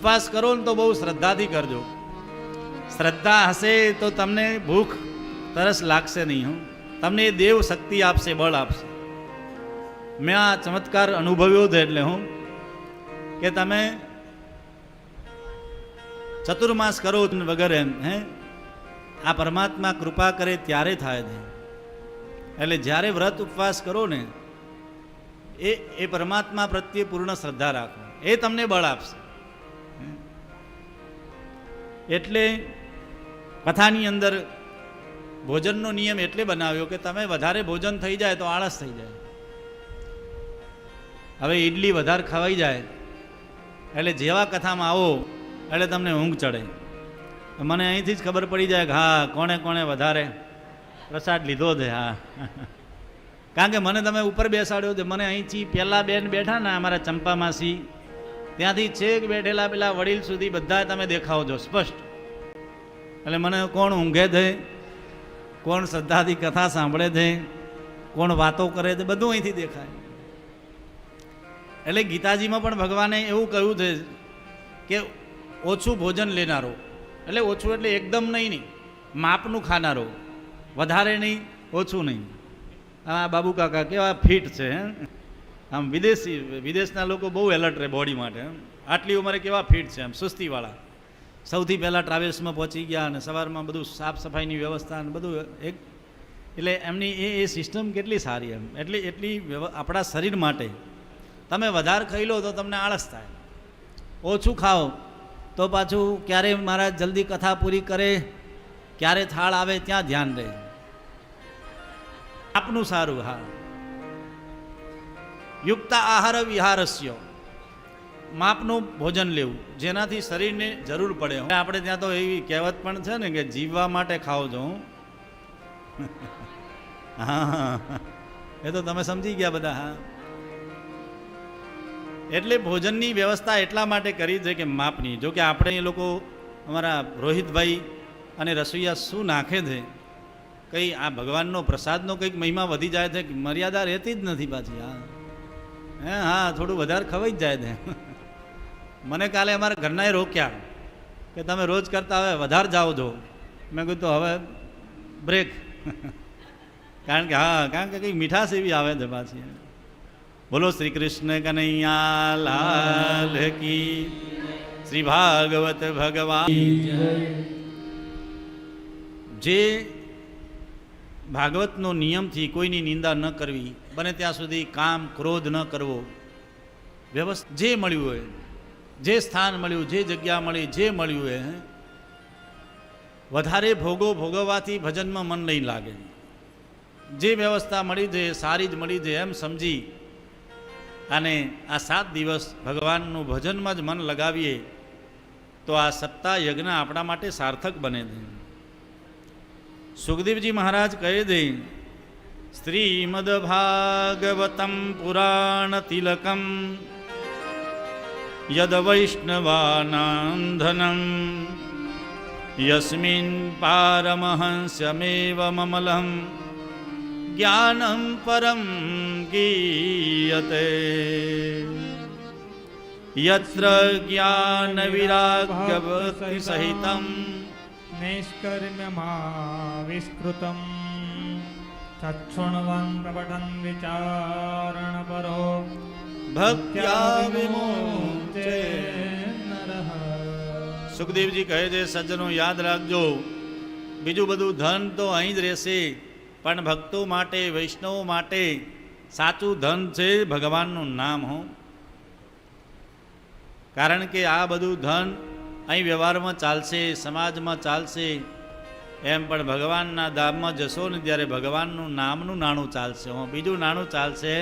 ઉપવાસ કરો ને તો બહુ શ્રદ્ધાથી કરજો. શ્રદ્ધા હશે તો તમને ભૂખ તરસ લાગશે નહીં. તમને એ દેવ શક્તિ આપશે, બળ આપશે. મેં આ ચમત્કાર અનુભવ્યો છે. એટલે કે તમે ચતુર્માસ કરો વગર એમ આ પરમાત્મા કૃપા કરે ત્યારે થાય છે. એટલે જ્યારે વ્રત ઉપવાસ કરો ને એ પરમાત્મા પ્રત્યે પૂર્ણ શ્રદ્ધા રાખો, એ તમને બળ આપશે. એટલે કથાની અંદર ભોજનનો નિયમ એટલે બનાવ્યો કે તમે વધારે ભોજન થઈ જાય તો આળસ થઈ જાય. હવે ઈડલી વધારે ખવાઈ જાય એટલે જેવા કથામાં આવો એટલે તમને ઊંઘ ચડે. મને અહીંથી જ ખબર પડી જાય કે હા કોણે કોણે વધારે પ્રસાદ લીધો છે. હા, કારણ કે મને તમે ઉપર બેસાડ્યો છે. મને અહીંથી પહેલાં બેન બેઠા ને અમારા ચંપા માસી, ત્યાંથી છેક બેઠેલા પેલા વડીલ સુધી બધા તમે દેખાવો છો સ્પષ્ટ. એટલે મને કોણ ઊંઘે છે, કોણ શ્રદ્ધાથી કથા સાંભળે છે, કોણ વાતો કરે છે, બધું અહીંથી દેખાય. એટલે ગીતાજીમાં પણ ભગવાને એવું કહ્યું છે કે ઓછું ભોજન લેનારો, એટલે ઓછું એટલે એકદમ નહીં, માપનું ખાનારો, વધારે નહીં ઓછું નહીં. આ બાબુ કાકા કેવા ફિટ છે. આમ વિદેશના લોકો બહુ એલર્ટ રહે બોડી માટે. આટલી ઉંમરે કેવા ફિટ છે, આમ સુસ્તીવાળા. સૌથી પહેલાં ટ્રાવેલ્સમાં પહોંચી ગયા અને સવારમાં બધું સાફ સફાઈની વ્યવસ્થા અને બધું એક. એટલે એમની એ સિસ્ટમ કેટલી સારી એમ. એટલી આપણા શરીર માટે તમે વધારે ખાઈ લો તો તમને આળસ થાય. ઓછું ખાઓ તો પાછું ક્યારે મહારાજ જલ્દી કથા પૂરી કરે, ક્યારે થાળ આવે ત્યાં ધ્યાન રહે. આપનું સારું. હા, યુક્ત આહાર વિહારસ્ય, માપનું ભોજન લેવું જેનાથી શરીરને જરૂર પડે. આપણે ત્યાં તો એવી કહેવત પણ છે ને કે જીવવા માટે ખાઓ છો. હા, એ તો તમે સમજી ગયા બધા. હા, એટલે ભોજનની વ્યવસ્થા એટલા માટે કરી છે કે માપની. જો કે આપણે એ લોકો અમારા રોહિતભાઈ અને રસોઈયા શું નાખે છે, કંઈ આ ભગવાનનો પ્રસાદનો કંઈક મહિમા વધી જાય છે, મર્યાદા રહેતી જ નથી પાછી. હા હા, થોડું વધારે ખવાઈ જ જાય છે. મને કાલે અમારા ઘરનાએ રોક્યા કે તમે રોજ કરતા હવે વધારે જાઓ છો. મેં કીધું તો હવે બ્રેક. કારણ કે કંઈક મીઠાશ એવી આવે છે પાછી. બોલો શ્રી કૃષ્ણ કનૈયા લાલ કી, શ્રી ભાગવત ભગવાન. જે ભાગવતનો નિયમથી કોઈની નિંદા ન કરવી, બને ત્યાં સુધી કામ ક્રોધ ન કરવો, વ્યવસ્થિત જે મળ્યું હોય, જે સ્થાન મળ્યું, જે જગ્યા મળી, જે મળ્યું હોય, વધારે ભોગવવાથી ભજનમાં મન નહીં લાગે. જે વ્યવસ્થા મળી છે સારી જ મળી છે એમ સમજી અને આ 7 દિવસ ભગવાનનું ભજનમાં જ મન લગાવીએ તો આ સપ્તાહ યજ્ઞ આપણા માટે સાર્થક બને છે. સુખદેવજી મહારાજ કહે છે, શ્રીમદ ભાગવતમ પુરાણ તિલકમ યદ વૈષ્ણવાનંદનમ યસ્મિન પારમહંસ્યમેવ મમલમ જ્ઞાનમ પરમ ગીયતે યત્ર જ્ઞાન વિરાગ્ય ભક્તિ સહિતમ નૈષ્કર્મ્યમાવિષ્કૃતમ તચ્છૃણવન પ્રપઠન વિચારણ પરો ભક્ત્યા વિમુક્તે નરઃ. સુખદેવજી કહે છે, સજ્જનો યાદ રાખજો, બીજું બધું ધન તો અહીં જ રહેશે, પણ ભક્તો માટે, વૈષ્ણવો માટે સાચું ધન છે ભગવાનનું નામ. કારણ કે આ બધું ધન અહીં વ્યવહારમાં ચાલશે, સમાજમાં ચાલશે, એમ પણ ભગવાનના ધામમાં જશો ને ત્યારે ભગવાનનું નામનું નાણું ચાલશે. બીજું નાણું ચાલશે